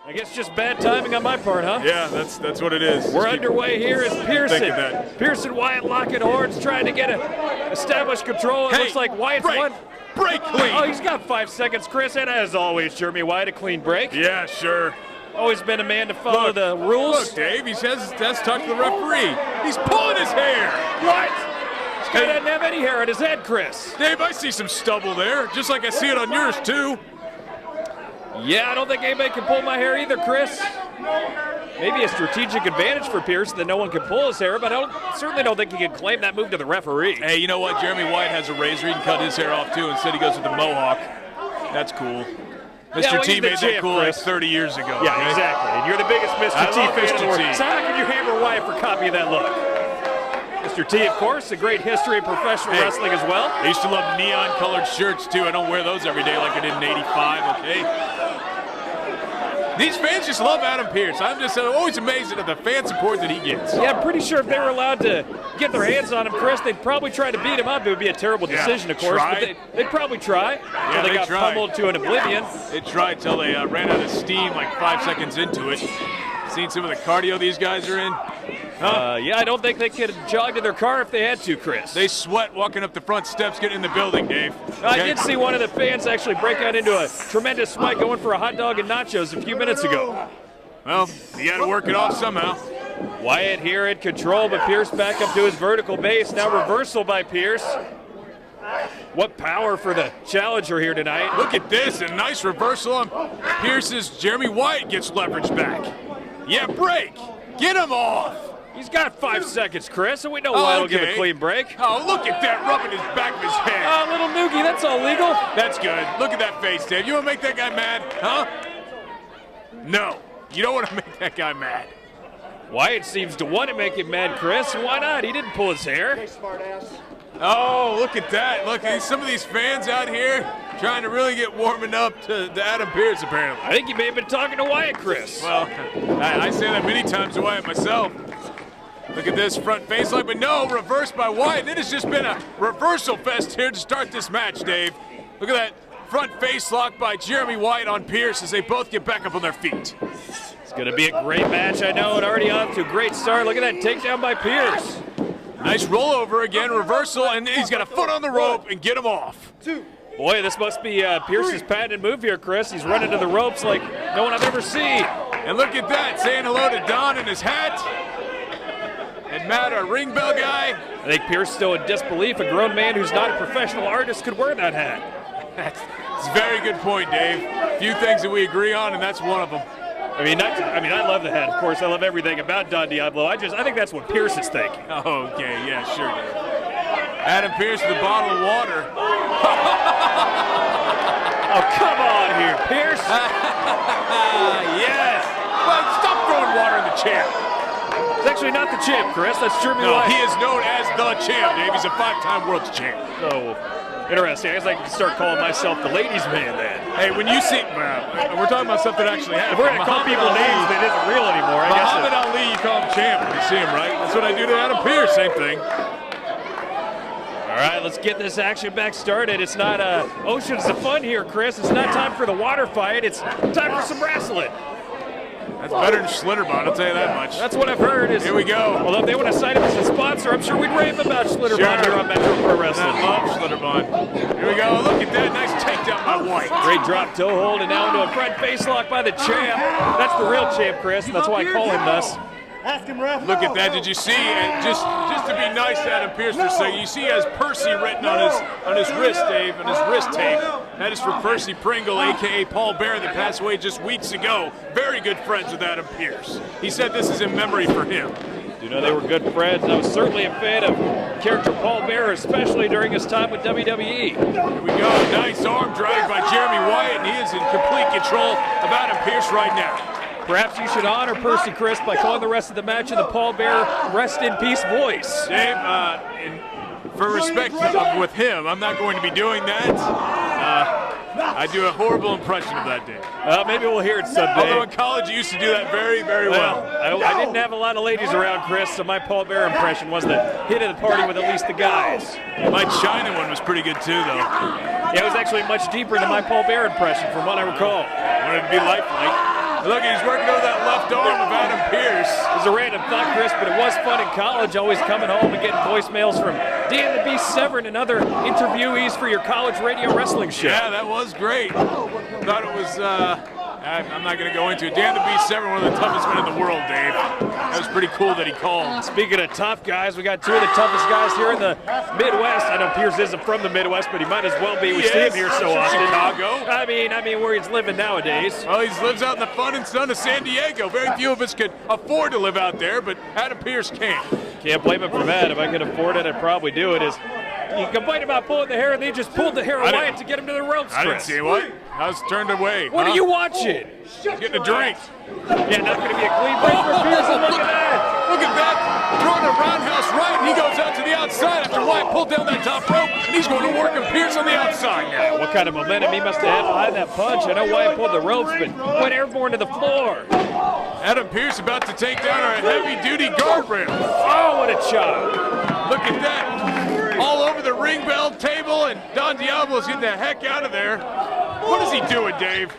I guess just bad timing on my part, huh? Yeah, that's what it is. We're underway here as Pearce and Wyatt locking horns, trying to get established control. It looks like Wyatt's won. Break clean. Oh, he's got 5 seconds, Chris, and as always, Jeremy Wyatt, a clean break. Yeah, sure. Always been a man to follow the rules. Look, Dave, he says that's talk to the referee. He's pulling his hair. What? This guy doesn't have any hair on his head, Chris. Dave, I see some stubble there, just like I see it on yours, too. Yeah, I don't think anybody can pull my hair either, Chris. Maybe a strategic advantage for Pearce that no one can pull his hair, but I certainly don't think he can claim that move to the referee. Hey, you know what? Jeremy Wyatt has a razor. He can cut his hair off, too. Instead, he goes with the mohawk. That's cool. Mr. T made that cool like 30 years ago. Yeah, okay? Exactly. And you're the biggest Mr. T fan in the world. So how can you hammer Wyatt for copying that look? Mr. T, of course, a great history of professional wrestling as well. I used to love neon-colored shirts, too. I don't wear those every day like I did in '85, okay? These fans just love Adam Pearce. I'm just always amazed at the fan support that he gets. Yeah, I'm pretty sure if they were allowed to get their hands on him, Chris, they'd probably try to beat him up. It would be a terrible decision, of course, but they'd probably try. Yeah, they got pummeled to an oblivion. They tried till they ran out of steam like 5 seconds into it. Seen some of the cardio these guys are in? Yeah, I don't think they could jog to their car if they had to, Chris. They sweat walking up the front steps, getting in the building, Dave. Okay? I did see one of the fans actually break out into a tremendous sweat going for a hot dog and nachos a few minutes ago. Well, you got to work it off somehow. Wyatt here in control, but Pearce back up to his vertical base. Now reversal by Pearce. What power for the challenger here tonight. Look at this, a nice reversal on Pearce's. Jeremy Wyatt gets leverage back. Yeah, break. Get him off. He's got 5 seconds, Chris, and we know Wyatt will give a clean break. Oh, look at that, rubbing his back of his head. Oh, little noogie, that's all legal. That's good. Look at that face, Dave. You want to make that guy mad, huh? No, you don't want to make that guy mad. Wyatt seems to want to make him mad, Chris. Why not? He didn't pull his hair. Hey, smart ass. Oh, look at that. Look, some of these fans out here trying to really get warming up to Adam Pearce, apparently. I think you may have been talking to Wyatt, Chris. Well, I say that many times to Wyatt myself. Look at this front face lock, but no, reversed by Wyatt. It has just been a reversal fest here to start this match, Dave. Look at that front face lock by Jeremy Wyatt on Pearce as they both get back up on their feet. It's going to be a great match, I know, and already off to a great start. Look at that takedown by Pearce. Nice rollover again, reversal, and he's got a foot on the rope and get him off. Boy, this must be Pearce's patented move here, Chris. He's running to the ropes like no one I've ever seen. And look at that, saying hello to Don in his hat. And Matt, our ring bell guy. I think Pearce still in disbelief. A grown man who's not a professional artist could wear that hat. That's a very good point, Dave. Few things that we agree on, and that's one of them. I mean, I love the hat. Of course, I love everything about Don Diablo. I think that's what Pearce is thinking. Oh, okay, yeah, sure, Dave. Adam Pearce with a bottle of water. Oh, come on here, Pearce. Yes. Well, stop throwing water in the champ. It's actually not the champ, Chris. That's Jeremy Wyatt. He is known as the champ, Dave. He's a 5-time world champ. Oh, interesting. I guess I can start calling myself the ladies' man then. Hey, when you see, we're talking about stuff that actually happened. If we're going to call people names that isn't real anymore, I guess. Muhammad Ali, you call him champ when you see him, right? That's what I do to Adam Pearce, same thing. All right, let's get this action back started. It's not oceans of fun here, Chris. It's not time for the water fight. It's time for some wrestling. That's better than Schlitterbahn, I'll tell you that much. That's what I've heard. Here we go. Although if they want to sign him as a sponsor, I'm sure we'd rave about Schlitterbahn here on Metro Pro Wrestling. I love Schlitterbahn. Here we go. Look at that. Nice takedown by Wyatt. Great drop toe hold, and now into a front face lock by the champ. That's the real champ, Chris. That's why I call him thus. Ask him, ref. Look at that. Did you see? And just to be nice to Adam Pearce for a second, you see he has Percy written on his wrist, Dave, on his wrist tape. That is for Percy Pringle, a.k.a. Paul Bear, that passed away just weeks ago. Very good friends with Adam Pearce. He said this is in memory for him. You know, they were good friends. I was certainly a fan of character Paul Bear, especially during his time with WWE. Here we go. Nice arm drag by Jeremy Wyatt, and he is in complete control of Adam Pearce right now. Perhaps you should honor Percy, Chris, by calling the rest of the match in the Paul Bear rest in peace voice. Dave, for respect with him, I'm not going to be doing that. I do a horrible impression of that, Dave. Maybe we'll hear it someday. Although in college, you used to do that very, very well. I didn't have a lot of ladies around, Chris, so my Paul Bear impression was the hit of the party with at least the guys. My China one was pretty good, too, though. Yeah, it was actually much deeper than my Paul Bear impression, from what I recall. I wanted to be lifelike. Look, he's working over that left arm of Adam Pearce. It was a random thought, Chris, but it was fun in college, always coming home and getting voicemails from Dan the Beast Severn and other interviewees for your college radio wrestling show. Yeah, that was great. Thought it was, I'm not going to go into it. Dan the Beast Severn, one of the toughest men in the world, Dave. That was pretty cool that he called. Speaking of tough guys, we got two of the toughest guys here in the Midwest. I know Pearce isn't from the Midwest, but he might as well be. We see him here so often. Chicago. I mean where he's living nowadays. Well, he lives out in the fun and sun of San Diego. Very few of us could afford to live out there, but Adam Pearce can't. Can't blame him for that. If I could afford it, I'd probably do it. You complain about pulling the hair, and they just pulled the hair of Wyatt to get him to the ropes, Chris. I didn't see what. I was turned away. What are you watching? Getting a drink. Yeah, not going to be a clean break for Pearce. Look at that. Look at that. Throwing a roundhouse right, and he goes out to the outside after Wyatt pulled down that top rope, and he's going to work on Pearce on the outside now. What kind of momentum he must have had behind that punch. I know Wyatt pulled the ropes, but went airborne to the floor. Adam Pearce about to take down our heavy-duty guardrail. Oh, what a chop. Look at that. All over the ring bell table, and Don Diablo's getting the heck out of there. What is he doing, Dave?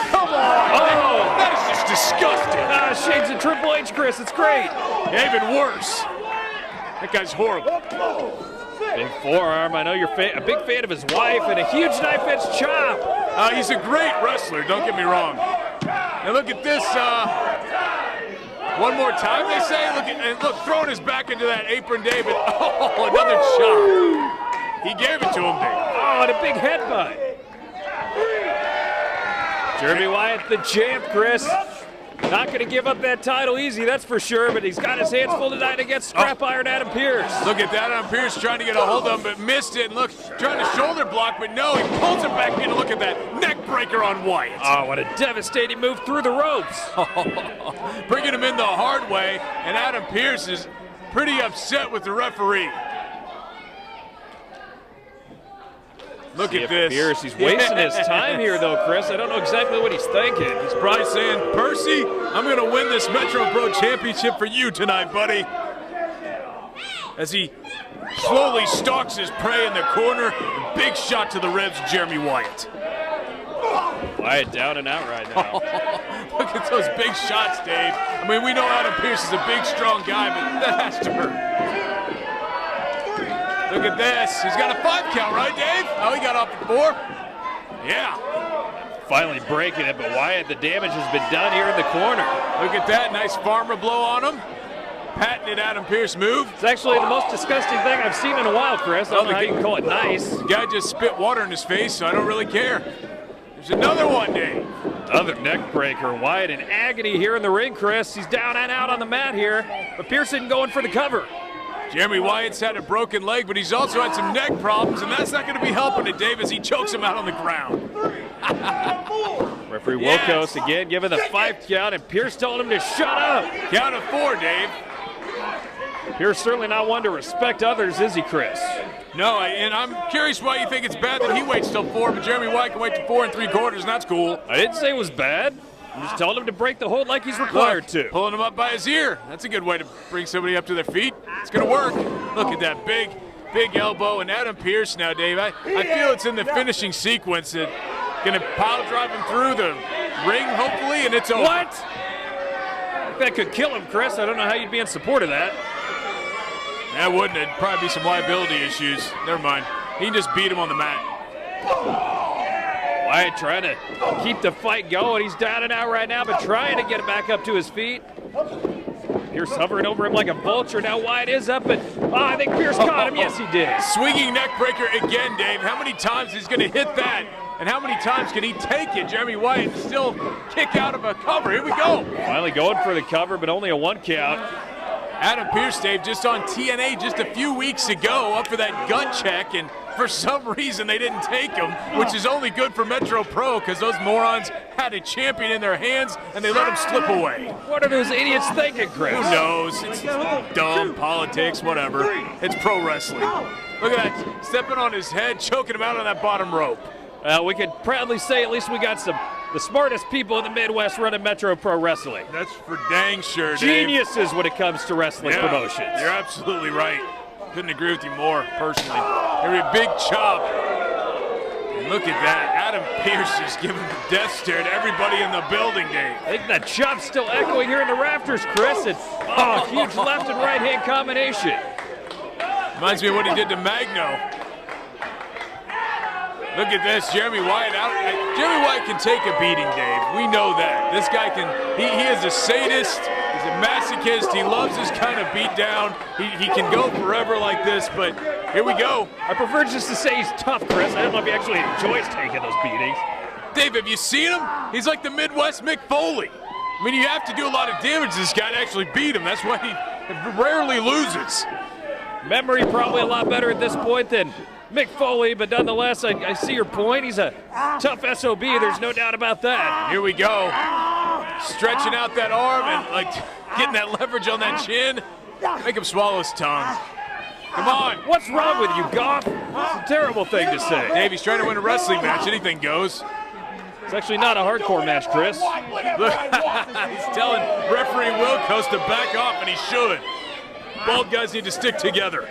Come on! Oh! That is just disgusting. Shades of Triple H, Chris. It's great. Yeah, even worse. That guy's horrible. Big forearm. I know you're a big fan of his wife, and a huge knife-edge chop. He's a great wrestler, don't get me wrong. And look at this. One more time, they say. Look, throwing his back into that apron, David. Oh, another chop. He gave it to him, Dave. Oh, and a big headbutt. Jeremy Wyatt, the champ, Chris. Not going to give up that title easy, that's for sure, but he's got his hands full tonight against Scrap Iron Adam Pearce. Look at that, Adam Pearce trying to get a hold of him, but missed it. And look, trying to shoulder block, but no, he pulls it back in. Look at that neck breaker on Wyatt. Oh, what a devastating move through the ropes. Bringing him in the hard way, and Adam Pearce is pretty upset with the referee. Look at this. Pearce, he's wasting his time here, though, Chris. I don't know exactly what he's thinking. He's probably saying, Percy, I'm going to win this Metro Pro Championship for you tonight, buddy. As he slowly stalks his prey in the corner. A big shot to the ribs, Jeremy Wyatt. Wyatt down and out right now. Look at those big shots, Dave. I mean, we know Adam Pearce is a big, strong guy, but that has to hurt. Look at this. He's got a 5 count, right, Dave? Oh, he got off at 4. Yeah. Finally breaking it, but Wyatt, the damage has been done here in the corner. Look at that. Nice farmer blow on him. Patented Adam Pearce move. It's actually the most disgusting thing I've seen in a while, Chris. I don't know how you can call it nice. The guy just spit water in his face, so I don't really care. There's another one, Dave. Another neck breaker. Wyatt in agony here in the ring, Chris. He's down and out on the mat here, but Pearce isn't going for the cover. Jeremy Wyatt's had a broken leg, but he's also had some neck problems, and that's not going to be helping it, Dave, as he chokes him out on the ground. Referee Wilkos again giving the 5 count, and Pearce telling him to shut up. Count of 4, Dave. Pearce certainly not one to respect others, is he, Chris? No, and I'm curious why you think it's bad that he waits till 4, but Jeremy Wyatt can wait till 4 3/4, and that's cool. I didn't say it was bad. I'm just telling him to break the hold like he's required to. Pulling him up by his ear. That's a good way to bring somebody up to their feet. It's going to work. Look at that big elbow. And Adam Pearce now, Dave, I feel it's in the finishing sequence. That going to pile drive him through the ring, hopefully, and it's over. What? That could kill him, Chris. I don't know how you'd be in support of that. That wouldn't. It'd probably be some liability issues. Never mind. He can just beat him on the mat. Wyatt trying to keep the fight going. He's down and out right now, but trying to get back up to his feet. Pearce hovering over him like a vulture. Now Wyatt is up, but I think Pearce caught him. Yes, he did. Swinging neck breaker again, Dave. How many times is going to hit that? And how many times can he take it? Jeremy Wyatt still kick out of a cover. Here we go. Finally going for the cover, but only a 1 count. Adam Pearce, Dave, just on TNA just a few weeks ago, up for that gut check, and for some reason they didn't take him, which is only good for Metro Pro because those morons had a champion in their hands and they let him slip away. What are those idiots thinking, Chris? Who knows? It's dumb, politics, whatever. It's pro wrestling. Look at that, stepping on his head, choking him out on that bottom rope. We could proudly say at least we got the smartest people in the Midwest running Metro Pro Wrestling. That's for dang sure, Dave. Geniuses when it comes to wrestling promotions. You're absolutely right. Couldn't agree with you more, personally. Every big chop. And look at that. Adam Pearce just giving the death stare to everybody in the building, Dave. I think that chop's still echoing here in the rafters, Chris. And, huge left and right hand combination. Reminds me of what he did to Magno. Look at this, Jeremy Wyatt out. Jeremy Wyatt can take a beating, Dave. We know that. This guy can, he is a sadist, he's a masochist, he loves this kind of beat down. He can go forever like this, but here we go. I prefer just to say he's tough, Chris. I don't know if he actually enjoys taking those beatings. Dave, have you seen him? He's like the Midwest Mick Foley. I mean, you have to do a lot of damage to this guy to actually beat him. That's why he rarely loses. Memory probably a lot better at this point than Mick Foley, but nonetheless, I see your point. He's a tough SOB. There's no doubt about that. Here we go. Stretching out that arm and like getting that leverage on that chin. Make him swallow his tongue. Come on. What's wrong with you, Goff? That's a terrible thing to say. Dave, he's trying to win a wrestling match. Anything goes. It's actually not a hardcore match, Chris. Look, he's telling referee Wilkos to back off, and he should. Bald guys need to stick together.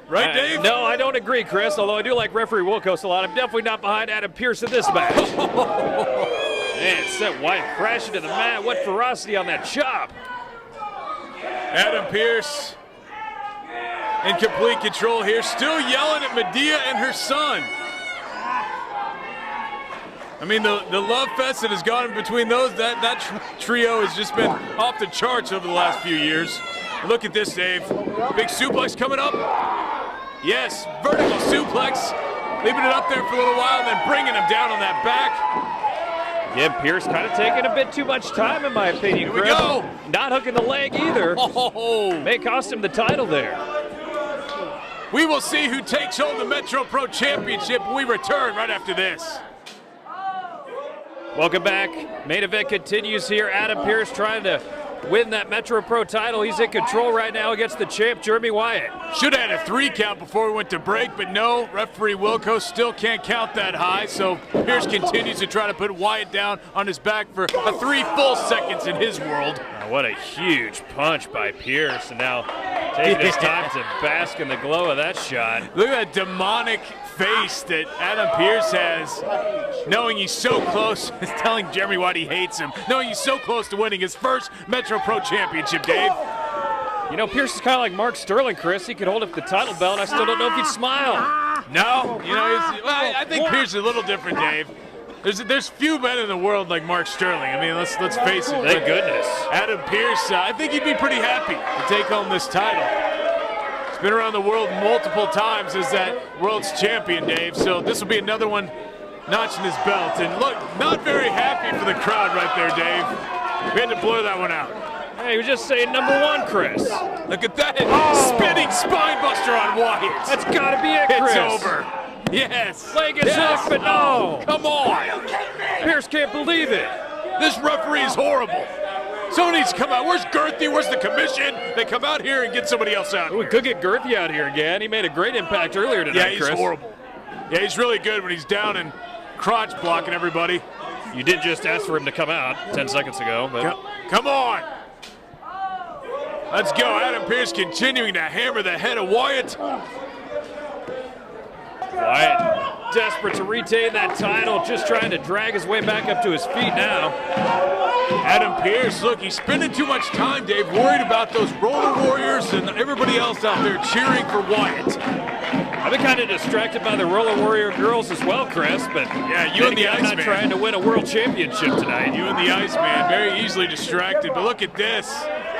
Right, Dave? No, I don't agree, Chris, although I do like referee Wilkos a lot. I'm definitely not behind Adam Pearce in this match. Man, sent Wyatt crashing to the mat. What ferocity on that chop. Adam Pearce in complete control here, still yelling at Medea and her son. I mean, the love fest that has gone in between those, that trio has just been off the charts over the last few years. Look at this, Dave. Big suplex coming up. Yes, vertical suplex. Leaving it up there for a little while and then bringing him down on that back. Again, Pearce kind of taking a bit too much time, in my opinion, Here we Chris. go. Not hooking the leg either. Oh. May cost him the title there. We will see who takes home the Metro Pro Championship when we return right after this. Welcome back. Main event continues here. Adam Pearce trying to win that Metro Pro title. He's in control right now against the champ, Jeremy Wyatt. Should have had a 3 count before we went to break, but no, referee Wilkos still can't count that high, so Pearce continues to try to put Wyatt down on his back for 3 full seconds in his world. Oh, what a huge punch by Pearce, and now taking his time to bask in the glow of that shot. Look at that demonic face that Adam Pearce has, knowing he's so close, is telling Jeremy Wyatt he hates him, knowing he's so close to winning his first Metro Pro Championship, Dave. You know, Pearce is kind of like Mark Sterling, Chris. He could hold up the title belt, and I still don't know if he'd smile. No, you know, I think Pearce is a little different, Dave. There's few men in the world like Mark Sterling. I mean, let's face it. Thank goodness. Adam Pearce, I think he'd be pretty happy to take home this title. He's been around the world multiple times as that world's champion, Dave, so this will be another one notching his belt. And look, not very happy for the crowd right there, Dave. We had to blur that one out. Hey, he was just saying #1, Chris. Look at that. Spinning spine buster on Wyatt. That's got to be it, Chris. It's over. Yes. Leg is hooked, but no. Come on. Pearce can't believe it. This referee is horrible. Someone needs to come out. Where's Girthy? Where's the commission? They come out here and get somebody else out. We could get Girthy out here again. He made a great impact earlier tonight, Yeah, he's Chris. horrible. Yeah, he's really good when he's down and crotch blocking everybody. You did just ask for him to come out 10 seconds ago. But Come on. Let's go. Adam Pearce continuing to hammer the head of Wyatt. Wyatt desperate to retain that title, just trying to drag his way back up to his feet now. Adam Pearce, look, he's spending too much time, Dave, worried about those Roller Warriors and everybody else out there cheering for Wyatt. I've been kind of distracted by the Roller Warrior girls as well, Chris, but yeah, you and the I'm not Iceman. trying to win a world championship tonight. You and the Iceman, very easily distracted, but look at this.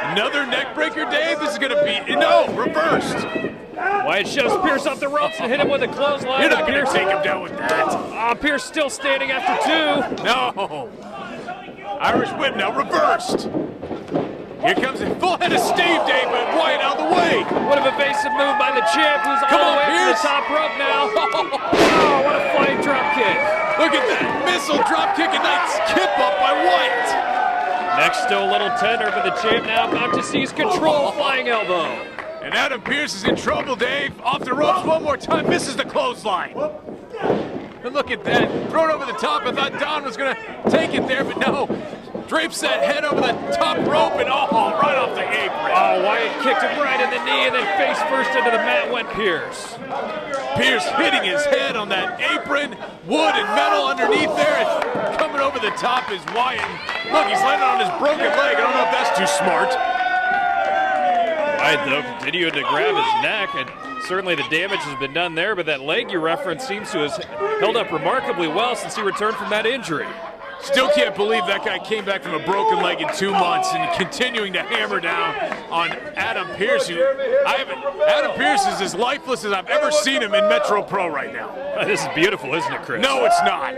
Another neck breaker, Dave? This is going to be, no, reversed. Wyatt shoves Pearce off the ropes and hit him with a clothesline. You're not going to take him down with that. Pearce still standing after 2. No. Irish whip now, reversed. Here comes a full head of Steve, Dave, but Wyatt out of the way. What an evasive move by the champ, who's all the way to the top rope now. Oh, what a flying drop kick. Look at that missile drop kick and nice skip up by Wyatt. Next, still a little tender for the champ now, about to seize control, flying elbow. And Adam Pearce is in trouble, Dave. Off the ropes one more time, misses the clothesline. And look at that, thrown over the top. I thought Don was gonna take it there, but no. drapes that head over the top rope and right off the apron. Oh, Wyatt kicked him right in the knee and then face first into the mat went Pearce. Pearce hitting his head on that apron, wood and metal underneath there, and coming over the top is Wyatt. Look, he's landing on his broken leg. I don't know if that's too smart. Wyatt, though, continuing to grab his neck, and certainly the damage has been done there, but that leg you referenced seems to have held up remarkably well since he returned from that injury. Still can't believe that guy came back from a broken leg in 2 months and continuing to hammer down on Adam Pearce. Adam Pearce is as lifeless as I've ever seen him in Metro Pro right now. This is beautiful, isn't it, Chris? No, it's not.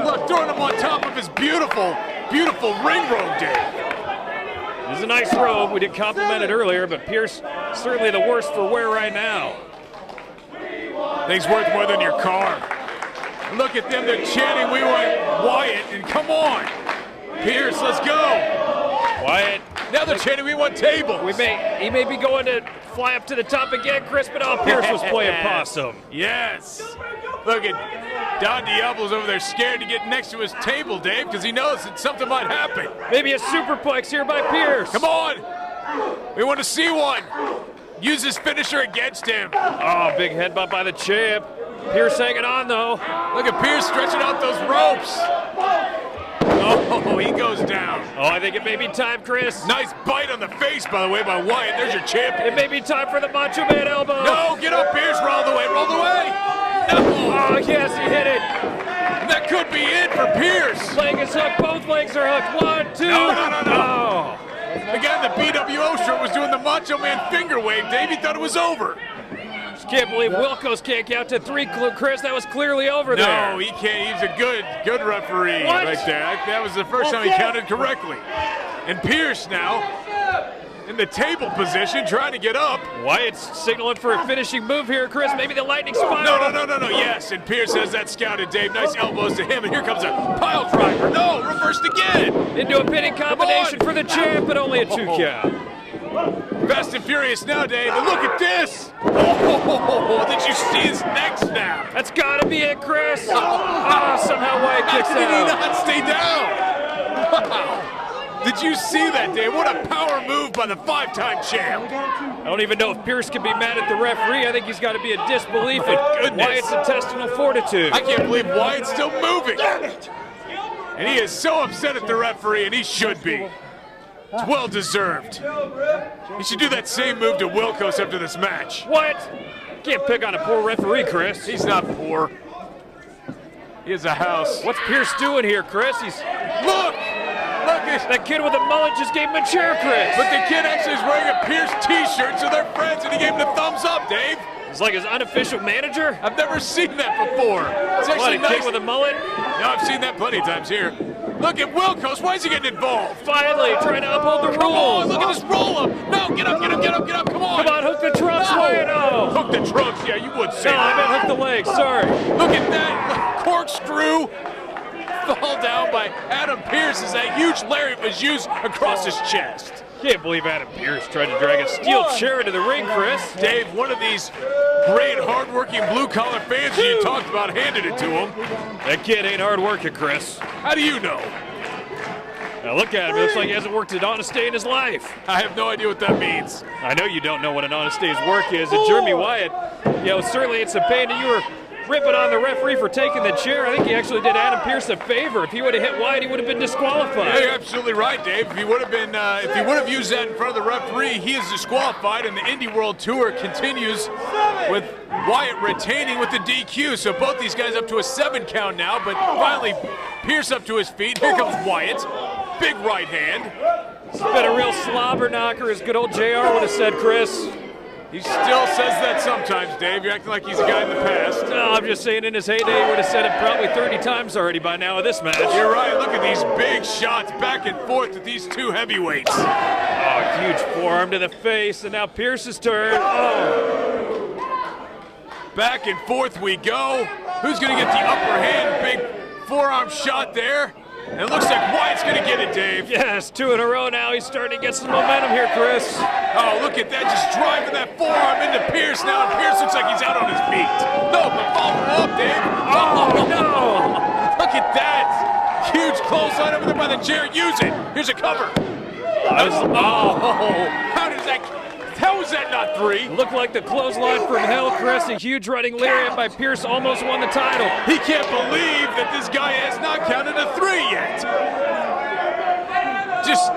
Look, throwing him on top of his beautiful, beautiful ring robe, Dave. This is a nice robe. We did compliment it earlier, but Pearce certainly the worst for wear right now. Thing's worth more than your car. Look at them, they're chanting, we want Wyatt, and come on. Pearce, let's go. Wyatt. Now they're chanting, we want tables. He may be going to fly up to the top again, Chris, but Pearce was playing possum. Yes. Look at Don Diablo's over there scared to get next to his table, Dave, because he knows that something might happen. Maybe a superplex here by Pearce. Come on. We want to see one. Use his finisher against him. Oh, big headbutt by the champ. Pearce hanging on, though. Look at Pearce stretching out those ropes. Oh, he goes down. Oh, I think it may be time, Chris. Nice bite on the face, by the way, by Wyatt. There's your champion. It may be time for the Macho Man elbow. No, get up, Pearce. Roll the way, roll the way. No. Oh, yes, he hit it. That could be it for Pearce. Leg is hooked. Both legs are hooked. 1, 2. No. The guy in the BWO shirt was doing the Macho Man finger wave. Dave, he thought it was over. Can't believe Wilkos can't count to 3, Chris. That was clearly over there. No, he can't. He's a good referee what? right there. That was the first time he counted correctly. And Pearce now in the table position, trying to get up. Wyatt's signaling for a finishing move here, Chris. Maybe the lightning spiral. No. Yes, and Pearce has that scouted, Dave. Nice elbows to him, and here comes a pile driver. No, reversed again. Into a pinning combination for the champ, but only a 2 count. Fast and Furious now, Dave, and look at this! Oh, did you see his neck snap? That's gotta be it, Chris! Somehow Wyatt kicks out. How did he not stay down? Wow! Did you see that, Dave? What a power move by the 5-time champ! I don't even know if Pearce can be mad at the referee. I think he's got to be a disbelief in Wyatt's intestinal fortitude. I can't believe Wyatt's still moving! And he is so upset at the referee, and he should be. It's well deserved. He should do that same move to Wilkos after this match. What? Can't pick on a poor referee, Chris. He's not poor. He has a house. What's Pearce doing here, Chris? Look at that kid with a mullet just gave him a chair, Chris. But the kid actually is wearing a Pearce t-shirt, so they're friends, and he gave him the thumbs up, Dave. It's like his unofficial manager? I've never seen that before. It's actually nice. Kid with a mullet? No, I've seen that plenty of times here. Look at Wilkos. Why is he getting involved? Finally, trying to uphold the rules. Come on, look at this roll-up. No, get up. Come on. Come on, hook the trunks. No. Hook the trunks. Yeah, you would say that. I meant hook the legs. Sorry. Look at that corkscrew fall down by Adam Pearce as that huge lariat was used across his chest. Can't believe Adam Pearce tried to drag a steel chair into the ring, Chris. Dave, one of these great, hard-working blue-collar fans you talked about handed it to him. That kid ain't hard-working, Chris. How do you know? Now look at him. It looks like he hasn't worked an honest day in his life. I have no idea what that means. I know you don't know what an honest day's work is. And Jeremy Wyatt, certainly it's a pain that you were ripping on the referee for taking the chair. I think he actually did Adam Pearce a favor. If he would have hit Wyatt, he would have been disqualified. Yeah, you're absolutely right, Dave. If he would have used that in front of the referee, he is disqualified, and the Indie World Tour continues with Wyatt retaining with the DQ. So both these guys up to a 7 count now, but finally Pearce up to his feet. Here comes Wyatt. Big right hand. It's been a real slobber knocker, as good old JR would have said, Chris. He still says that sometimes, Dave. You're acting like he's a guy in the past. No, I'm just saying in his heyday, he would have said it probably 30 times already by now of this match. You're right. Look at these big shots back and forth with these two heavyweights. Oh, huge forearm to the face, and now Pearce's turn. Oh. Back and forth we go. Who's going to get the upper hand? Big forearm shot there. And it looks like Wyatt's going to get it, Dave. Yes, 2 in a row now. He's starting to get some momentum here, Chris. Oh, look at that. Just driving that forearm into Pearce now. And Pearce looks like he's out on his feet. No, but follow up, Dave. Oh, no. Look at that. Huge clothesline over there by the chair. Use it. Here's a cover. How was that not 3? Looked like the clothesline from hell, Chris. A huge running lariat by Pearce almost won the title. He can't believe that this guy has not counted a 3 yet. Just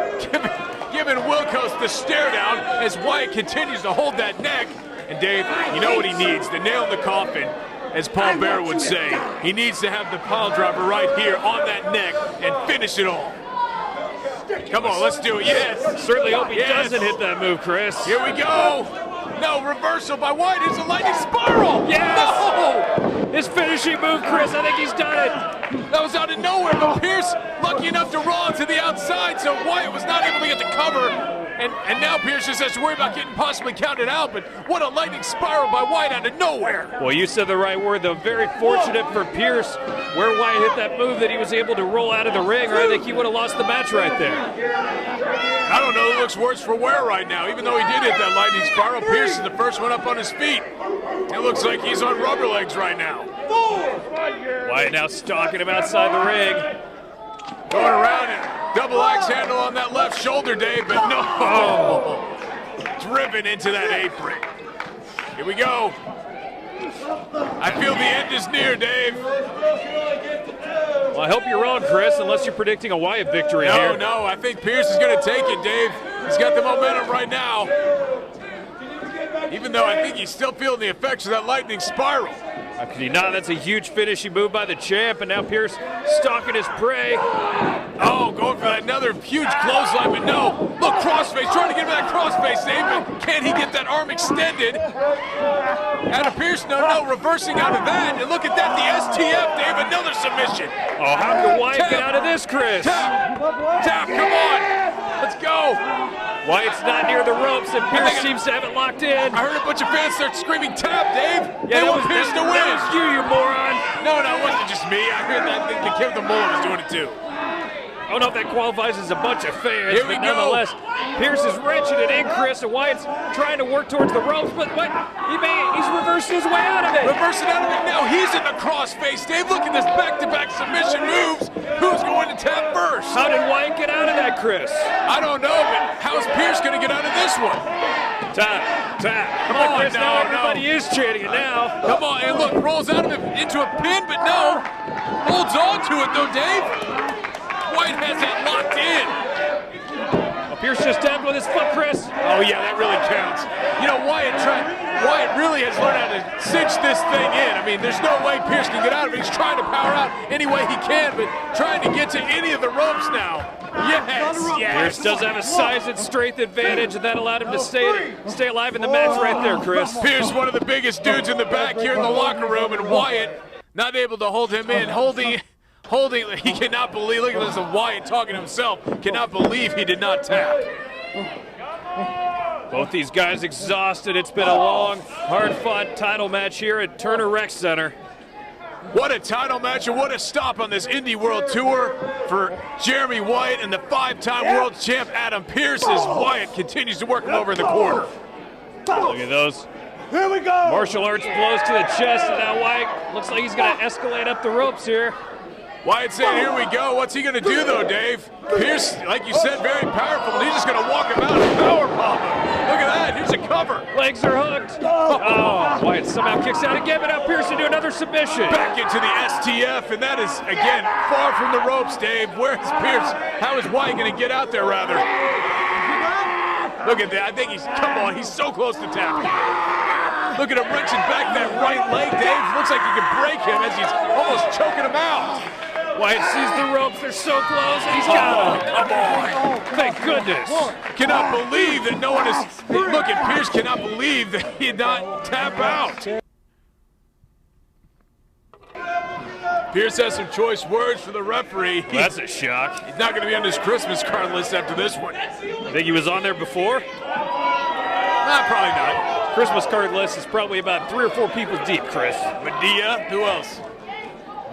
giving Wilkos the stare down as Wyatt continues to hold that neck. And Dave, you know what he needs? The nail in the coffin, as Paul Bearer would say. He needs to have the pile driver right here on that neck and finish it all. Come on, let's do it. Yes. Certainly hope he doesn't hit that move, Chris. Here we go. No, reversal by Wyatt. It's a lightning spiral. Yes. No. His finishing move, Chris. I think he's done it. That was out of nowhere, but Pearce lucky enough to roll to the outside, so Wyatt was not able to get the cover. And now Pearce just has to worry about getting possibly counted out, but what a lightning spiral by Wyatt out of nowhere. Well, you said the right word, though. Very fortunate for Pearce where Wyatt hit that move that he was able to roll out of the ring, or I think he would have lost the match right there. I don't know, it looks worse for wear right now. Even though he did hit that lightning spiral, Pearce is the first one up on his feet. It looks like he's on rubber legs right now. Wyatt now stalking him outside the ring. Going around it. Double axe handle on that left shoulder, Dave, but no. Oh. Driven into that apron. Here we go. I feel the end is near, Dave. Well, I hope you're wrong, Chris, unless you're predicting a Wyatt victory here. No, I think Pearce is going to take it, Dave. He's got the momentum right now. Even though I think he's still feeling the effects of that lightning spiral. How could he not? That's a huge finishing move by the champ, and now Pearce stalking his prey. Oh, going for that another huge clothesline, but no. Look, crossface, trying to get him that crossface, Dave, but can he get that arm extended? Out of Pearce, no, reversing out of that. And look at that, the STF, Dave, another submission. Oh, how can Wyatt get out of this, Chris? Tap, come on. Let's go. Wyatt's not near the ropes, and Pearce seems to have it locked in. I heard a bunch of fans start screaming, tap, Dave. Yeah, they want Pearce to win. That was you moron. No, it wasn't just me. I heard that the kid with the mullet was doing it too. I don't know if that qualifies as a bunch of fans, Here we but nonetheless, Pearce is wrenching it in, Chris, and Wyatt's trying to work towards the ropes, but what? He's reversing his way out of it. Reversing out of it now. He's in the crossface, Dave. Look at this back-to-back submission moves. Who's going to tap first? How did Wyatt get out of that, Chris? I don't know, but how's Pearce going to get out of this one? Tap. Come on, Chris. No. Everybody is chanting it now. Come on, and look, rolls out of it into a pin, but no. Holds on to it, though, Dave. Wyatt has that locked in. Well, Pearce just tapped with his foot, Chris. Oh, yeah, that really counts. You know, Wyatt really has learned how to cinch this thing in. I mean, there's no way Pearce can get out of it. He's trying to power out any way he can, but trying to get to any of the ropes now. Yes. Pearce does have a size and strength advantage, and that allowed him to stay alive in the match right there, Chris. Pearce, one of the biggest dudes in the back here in the locker room, and Wyatt not able to hold him in, holding, he cannot believe, look at this, Wyatt talking to himself, cannot believe he did not tap. Both these guys exhausted. It's been a long, hard-fought title match here at Turner Rec Center. What a title match and what a stop on this Indie World Tour for Jeremy Wyatt and the 5-time world champ Adam Pearce as Wyatt continues to work him over in the corner. Look at those. Here we go. Martial arts blows to the chest, and now Wyatt looks like he's going to escalate up the ropes here. Wyatt saying, here we go. What's he going to do, though, Dave? Pearce, like you said, very powerful, and he's just going to walk him out and powerbomb him. Look at that. Here's a cover. Legs are hooked. Oh, Wyatt somehow kicks out again, but now Pearce to do another submission. Back into the STF, and that is, again, far from the ropes, Dave. Where is Pearce? How is Wyatt going to get out there, rather? Look at that. I think he's so close to tapping. Look at him wrenching back that right leg, Dave. Looks like he can break him as he's almost choking him out. Wyatt sees the ropes, they're so close, and he's got him. Come on. Thank goodness. Cannot believe that no one is, look at Pearce, cannot believe that he did not tap out. Pearce has some choice words for the referee. Well, that's a shock. He's not going to be on his Christmas card list after this one. I think he was on there before? Probably not. Christmas card list is probably about 3 or 4 people deep, Chris. Medea? Who else?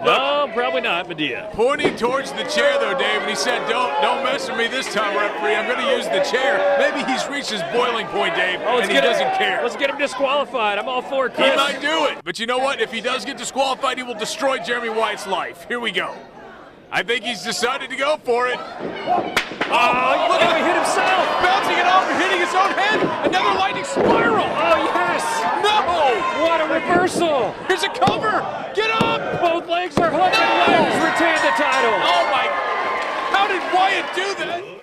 No, probably not Medea. Pointing towards the chair, though, Dave, and he said, don't mess with me this time, referee. I'm going to use the chair. Maybe he's reached his boiling point, Dave, and he doesn't care. Let's get him disqualified. I'm all for it, Chris. He might do it. But you know what? If he does get disqualified, he will destroy Jeremy Wyatt's life. Here we go. I think he's decided to go for it. Oh, look how he hit himself. Bouncing it off and hitting his own head. Another lightning spiral. Oh, yes. No. What a reversal. Here's a cover. Get up. Both legs are hooked and Wyatt has retained the title. Oh, my. How did Wyatt do that?